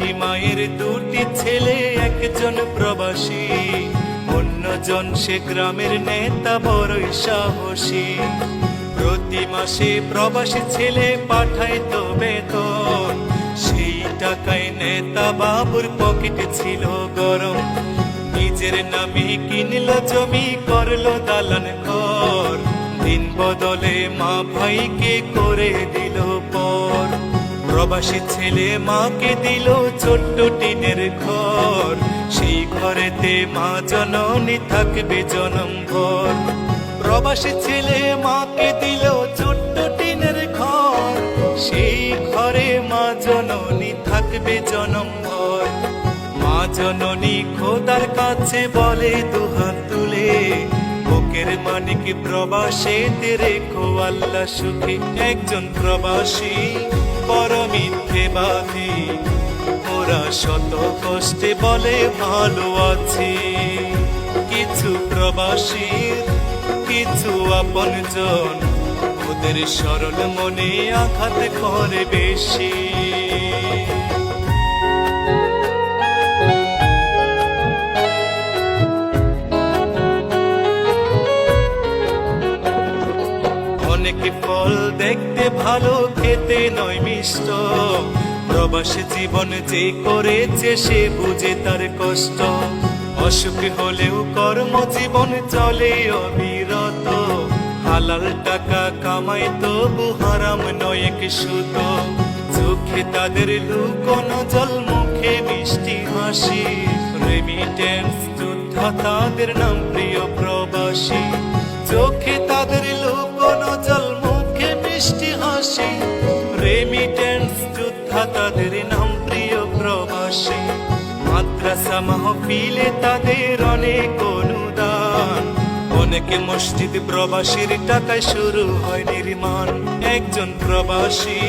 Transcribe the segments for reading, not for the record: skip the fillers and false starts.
একই মায়ের দুটি ছেলে, একজন প্রবাসী, অন্যজন সে গ্রামের নেতা বড়ই সাহসী। প্রতি মাসে প্রবাসী ছেলে পাঠাইতো বেতন, সেই টাকায় নেতা বাবুর পকেটে ছিল গরম। নিজের নামে কিনলো জমি, করলো দালান ঘর, দিন বদলে মা ভাইকে করে দিল পর। প্রবাসী ছেলে মাকে দিল ছোট্ট টিনের ঘর, সেই ঘরেতে মা জননী থাকবে জনম ভর। প্রবাসী ছেলে মাকে দিল ছোট্ট টিনের ঘর, সেই ঘরে মা জননী থাকবে জনম ভর। মা জননী খোদার কাছে বলে দুহাত তুলে, বুকের মানিক প্রবাসীতে রেখো আল্লাহ সুখে। একজন প্রবাসী বড় মিথ্যেবাদী, ওরা শত কষ্টে বলে ভালো আছি। কিছু প্রবাসীর কিছু আপনজন, ওদের সরল মনে আঘাত করে বেশি। অনেক ফল দেখতে ভালো, খেতে নয় মিষ্ট, প্রবাসী জীবন যে করেছে সে বুঝে তার কষ্ট। অসুখ হলেও কর্মজীবন চলে অবিরত, হালাল টাকা কামাই তবু হারাম নয় এক সুত। চোখে তাদের লুকোনো জল, মুখে মিষ্টি হাসি, রেমিটেন্স যোদ্ধা তাদের নাম প্রিয় প্রবাসী। চোখে তাদের লুকোনো জল, মুখে মিষ্টি হাসি, রেমিটেন্স যোদ্ধা তাদের নাম প্রিয় প্রবাসী। মাদ্রাসা মাহফিলে তাদের অনেক অনুদান, অনেকে মসজিদ প্রবাসীর টাকায় শুরু হয় নির্মাণ। একজন প্রবাসী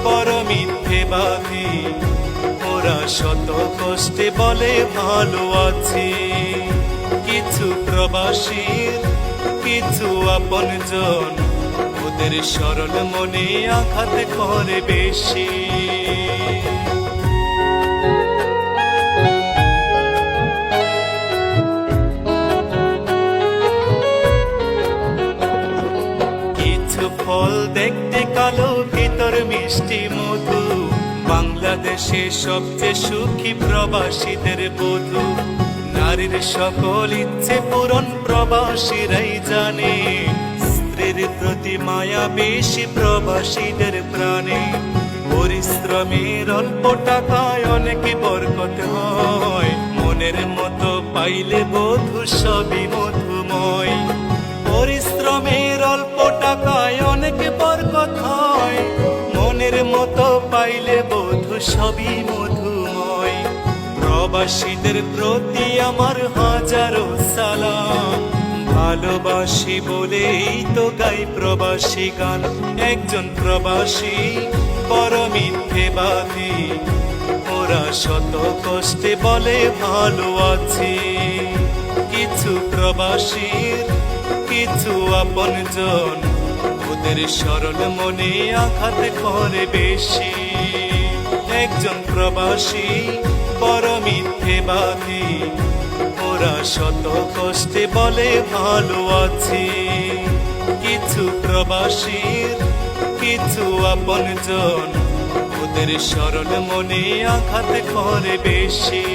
বড় মিথ্যেবাদী, ওরা শত কষ্টে বলে ভালো আছি। কিছু প্রবাসীর কিছু আপনজন, ওদের সরল মনে আঘাত করে বেশি। কিছু ফল দেখতে কালো, ভিতর মিষ্টি মধু, বাংলাদেশে সবচেয়ে সুখী প্রবাসীদের বধূ। নারীর সকল ইচ্ছে পূরণ প্রবাসীরাই জানে, স্ত্রীর প্রতি মায়া বেশি প্রবাসীদের প্রাণে। পরিশ্রমের অল্প টাকায় অনেক বরকত হয়, মনের মতো পাইলে বধূ সবই মধুময়। পরিশ্রমের অল্প টাকায় অনেক বরকত হয়, মনের মতো পাইলে বধূ সবই মধুময়। প্রবাসীদের প্রতি আমার হাজারো সালাম, ভালোবাসি বলেই তো গাই প্রবাসী গান। একজন প্রবাসী বড় মিথ্যেবাদী, ওরা শত কষ্টে বলে ভালো আছি। কিছু প্রবাসীর কিছু আপনজন, ওদের সরল মনে আঘাত করে বেশি। একজন প্রবাসী বড় মিথ্যেবাদী, ওরা শত কষ্টে বলে ভালো আছি। কিছু প্রবাসীর কিছু আপনজন, ওদের সরল মনে আঘাত করে বেশি।